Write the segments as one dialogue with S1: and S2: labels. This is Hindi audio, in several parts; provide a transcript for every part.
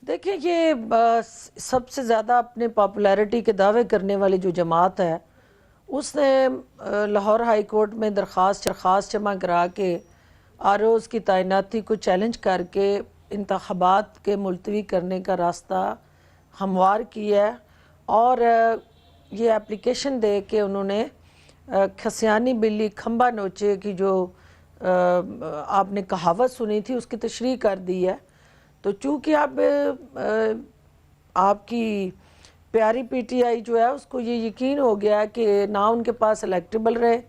S1: देखिए ये सबसे ज़्यादा अपने पॉपुलैरिटी के दावे करने वाली जो जमात है उसने लाहौर हाई कोर्ट में दरख्वास्त जमा करा के आरओज़ की तैनाती को चैलेंज करके इंतखाबात के मुलतवी करने का रास्ता हमवार किया है। और ये एप्लीकेशन दे के उन्होंने खसियानी बिल्ली खंबा नोचे की जो आपने कहावत सुनी थी उसकी तशरीह कर दी है। तो चूँकि अब आपकी प्यारी पीटीआई जो है उसको ये यकीन हो गया कि ना उनके पास इलेक्टेबल रहे,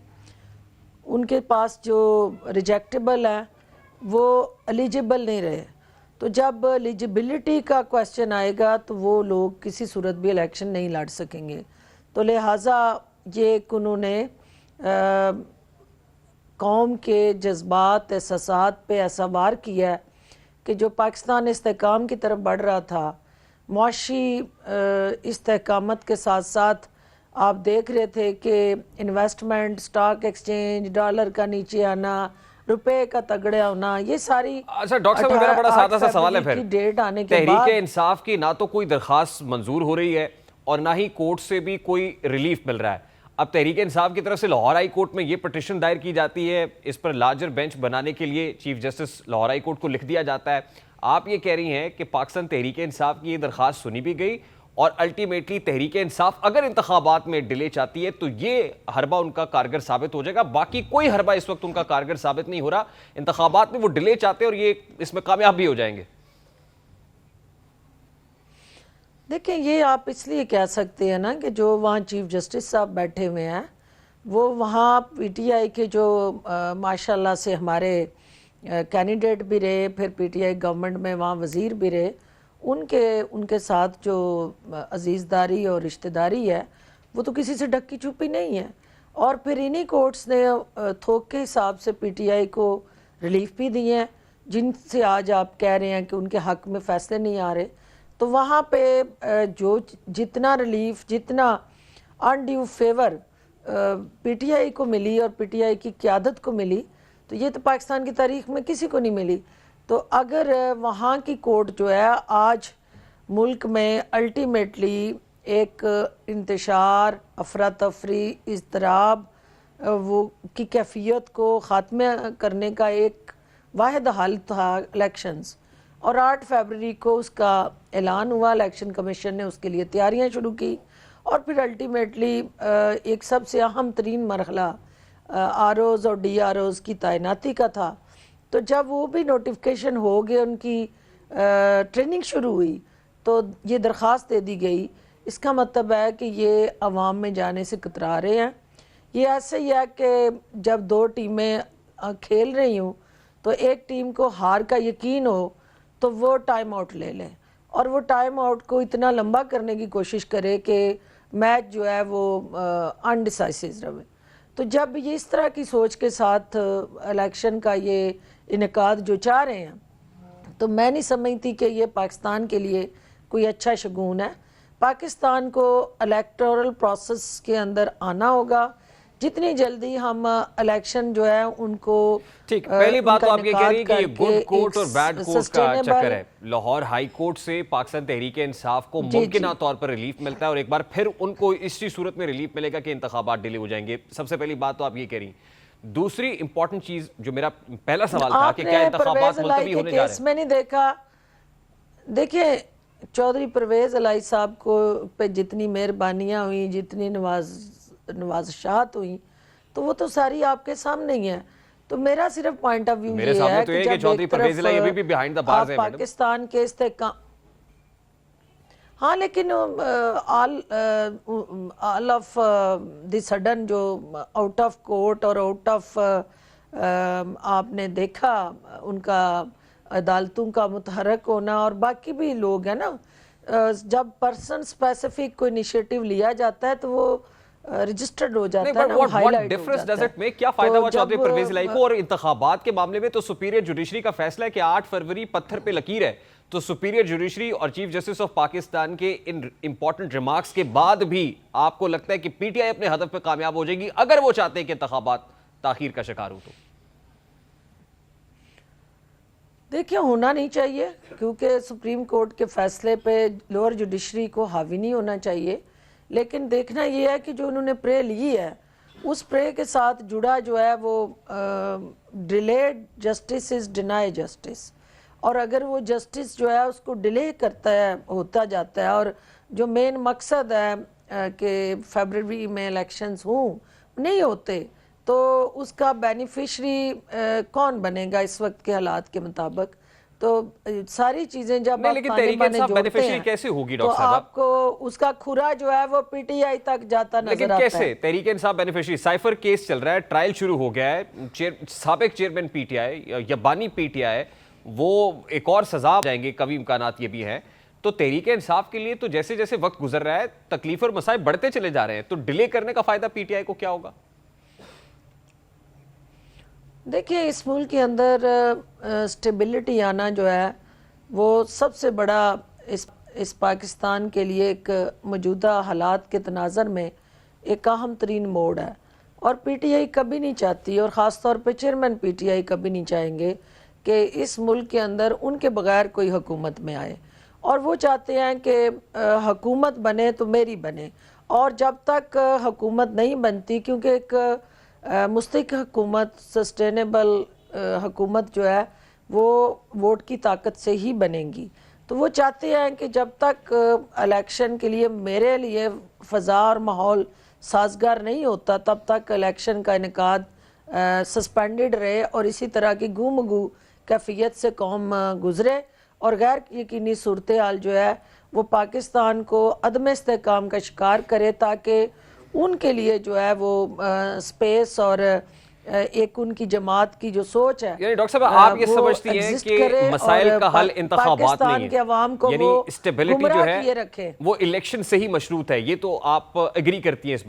S1: उनके पास जो रिजेक्टेबल है वो एलिजिबल नहीं रहे। तो जब एलिजिबिलिटी का क्वेश्चन आएगा तो वो लोग किसी सूरत भी इलेक्शन नहीं लड़ सकेंगे। तो लिहाजा ये उन्होंने कौम के जज्बात एहसासात पे ऐसा वार किया है कि जो पाकिस्तान इस्तेकाम की तरफ बढ़ रहा था, मुआशी इस्तेकामत के साथ साथ आप देख रहे थे कि इन्वेस्टमेंट, स्टॉक एक्सचेंज, डॉलर का नीचे आना, रुपए का तगड़ा होना, ये सारी
S2: अच्छा डॉक्टर साहब, मेरा बड़ा सादा सा सवाल है। फिर
S1: डेट आने के
S2: तहरीक
S1: बाद
S2: इंसाफ की ना तो कोई दरखास्त मंजूर हो रही है और ना ही कोर्ट से भी कोई रिलीफ मिल रहा है। अब तहरीक इंसाफ की तरफ से लाहौर हाई कोर्ट में ये पिटीशन दायर की जाती है, इस पर लार्जर बेंच बनाने के लिए chief justice Lahore high court को लिख दिया जाता है। आप ये कह रही हैं कि पाकिस्तान तहरीक इंसाफ की ये दरखास्त सुनी भी गई और अल्टीमेटली तहरीक इंसाफ अगर इंतखाबात में डिले चाहती है तो ये हरबा उनका कारगर साबित हो जाएगा। बाकी कोई हरबा इस वक्त उनका कारगर साबित नहीं हो रहा, इंतखाबात में वो डिले चाहते हैं और ये इसमें कामयाब भी हो जाएंगे।
S1: देखें, ये आप इसलिए कह सकते हैं ना कि जो वहाँ चीफ जस्टिस साहब बैठे हुए हैं वो वहाँ पीटीआई के जो माशाल्लाह से हमारे कैंडिडेट भी रहे, फिर पीटीआई गवर्नमेंट में वहाँ वज़ीर भी रहे, उनके साथ जो अजीज़दारी और रिश्तेदारी है वो तो किसी से ढक्की छुपी नहीं है। और फिर इन्हीं कोर्ट्स ने थोक के हिसाब से पीटीआई को रिलीफ भी दिए हैं, जिनसे आज आप कह रहे हैं कि उनके हक़ में फ़ैसले नहीं आ रहे। तो वहाँ पे जो जितना रिलीफ, जितना अनड्यू फेवर पीटीआई को मिली और पीटीआई की क़यादत को मिली, तो ये तो पाकिस्तान की तारीख में किसी को नहीं मिली। तो अगर वहाँ की कोर्ट जो है आज मुल्क में अल्टीमेटली एक इंतशार, अफरा तफरी, इज़्तिराब वो की कैफियत को ख़ात्मे करने का एक वाहिद हल था इलेक्शंस, और 8 फरवरी को उसका ऐलान हुआ, इलेक्शन कमीशन ने उसके लिए तैयारियां शुरू की और फिर अल्टीमेटली एक सबसे अहम तरीन मरहला आरओज़ और डीआरओज़ की तैनाती का था। तो जब वो भी नोटिफिकेशन हो गए, उनकी ट्रेनिंग शुरू हुई, तो ये दरख्वास्त दे दी गई। इसका मतलब है कि ये अवाम में जाने से कतरा रहे हैं। ये ऐसे ही है कि जब दो टीमें खेल रही हूँ तो एक टीम को हार का यकीन हो तो वो टाइम आउट ले लें और वो टाइम आउट को इतना लंबा करने की कोशिश करे कि मैच जो है वो अनडिसाइसिव रहे। तो जब ये इस तरह की सोच के साथ इलेक्शन का ये इनेकाद जो चाह रहे हैं, तो मैं नहीं समझती कि ये पाकिस्तान के लिए कोई अच्छा शगुन है। पाकिस्तान को इलेक्टोरल प्रोसेस के अंदर आना होगा। जितनी जल्दी हम इलेक्शन जो है उनको
S2: ठीक, पहली बात तो आप ये कह रही है कि ये गुड कोर्ट और बैड कोर्ट का चक्कर है। लाहौर हाई कोर्ट से पाकिस्तान तहरीक इंसाफ को मुमकिन तौर पर रिलीफ मिलता है और एक बार फिर उनको इसी सूरत में रिलीफ मिलेगा कि इंतखाबात डिले हो जाएंगे। सबसे पहली बात तो आप ये कह रही। दूसरी इंपॉर्टेंट चीज जो मेरा पहला सवाल था कि क्या इंतखाबात मुलतवी होने जा रहे हैं।
S1: मैंने देखा, देखिए चौधरी परवेज इलाही साहब को पे जितनी मेहरबानियां हुई, जितनी नवाज़शात हुई, तो वो तो सारी आपके सामने ही है। तो मेरा सिर्फ पॉइंट ऑफ व्यू ये है
S2: कि जब चौधरी परवेज इलाही अभी भी बिहाइंड द बार्स है
S1: पाकिस्तान के इस्तेकाम, हाँ, लेकिन ऑल ऑफ द सडन जो आउट ऑफ कोर्ट और आउट ऑफ आपने देखा उनका अदालतों का मुतहरक होना, और बाकी भी लोग हैं ना, जब पर्सन स्पेसिफिक कोई इनिशिएटिव लिया जाता है तो वो रजिस्टर्ड हो जाता है ना,
S2: what difference does it make? क्या फायदा हुआ चौधरी परवेज इलाही को? और इंतखाबात के मामले में तो सुपीरियर जुडिशरी का फैसला है कि 8 फरवरी पत्थर पे लकीर है। तो सुपीरियर जुडिशरी और चीफ जस्टिस ऑफ पाकिस्तान के इन इंपॉर्टेंट रिमार्क्स के बाद भी आपको लगता है कि पीटीआई अपने हदफ पे कामयाब हो जाएगी अगर वो चाहते हैं कि इंतखाबात ताखीर का शिकार हो? तो
S1: देखिए होना नहीं चाहिए, क्योंकि सुप्रीम कोर्ट के फैसले पे लोअर जुडिशरी को हावी नहीं होना चाहिए। लेकिन देखना ये है कि जो उन्होंने प्रे ली है उस प्रे के साथ जुड़ा जो है वो delayed justice is deny justice, और अगर वो जस्टिस जो है उसको डिले करता है, होता जाता है, और जो मेन मकसद है कि फरवरी में इलेक्शंस हों नहीं होते, तो उसका बेनिफिशरी कौन बनेगा इस वक्त के हालात के मुताबिक। तो सारी चीजें जब
S2: नहीं,
S1: आप
S2: लेकिन
S1: ताने
S2: तहरीक
S1: बाने
S2: इंसाफ
S1: जोड़ते
S2: बेनिफिशियरी
S1: हैं
S2: कैसे होगी
S1: तो
S2: डॉक्टर साहब?
S1: आपको उसका खुरा जो है वो पीटीआई तक जाता
S2: लेकिन
S1: नजर आता
S2: कैसे
S1: है।
S2: Tehreek Insaf beneficiary? Cipher case चल रहा है, ट्रायल शुरू हो गया है, साबिक चेयरमैन पीटीआई या बानी पीटीआई वो एक और सजा जाएंगे, कभी इम्कानात ये भी हैं। तो तहरीक इंसाफ के लिए तो जैसे जैसे वक्त गुजर रहा है तकलीफ और मसाइब बढ़ते चले जा रहे हैं, तो डिले करने का फायदा पीटीआई को क्या होगा?
S1: देखिए इस मुल्क के अंदर स्टेबिलिटी आना जो है वो सबसे बड़ा इस पाकिस्तान के लिए एक मौजूदा हालात के तनाज़र में एक अहम तरीन मोड़ है, और पीटीआई कभी नहीं चाहती, और ख़ास तौर पे चेयरमैन पीटीआई कभी नहीं चाहेंगे कि इस मुल्क के अंदर उनके बगैर कोई हुकूमत में आए, और वो चाहते हैं कि हुकूमत बने तो मेरी बने। और जब तक हुकूमत नहीं बनती, क्योंकि एक मुस्तकिल हुकूमत, सस्टेनेबल हुकूमत जो है वो वोट की ताकत से ही बनेगी, तो वो चाहते हैं कि जब तक इलेक्शन के लिए मेरे लिए फ़ज़ा और माहौल साजगार नहीं होता तब तक इलेक्शन का इनेकाद सस्पेंडेड रहे, और इसी तरह की गुमगू कैफियत से कौम गुजरे, और गैर यकीनी सूरत हाल जो है वो पाकिस्तान को अदम इस्तेहकाम का शिकार करे, ताकि उनके लिए जो है वो स्पेस और एक उनकी जमात की जो सोच है,
S2: यानी डॉक्टर साहब आप ये
S1: वो
S2: समझती हैं
S1: exist
S2: कि
S1: करे
S2: मसाइल
S1: और
S2: का हल इंतखाबात नहीं
S1: पाकिस्तान
S2: है,
S1: के अवाम को
S2: यानी
S1: वो
S2: स्टेबिलिटी जो
S1: गुमराह किए
S2: है
S1: रखे।
S2: वो इलेक्शन से ही मशरूत है, ये तो आप एग्री करती हैं इस बात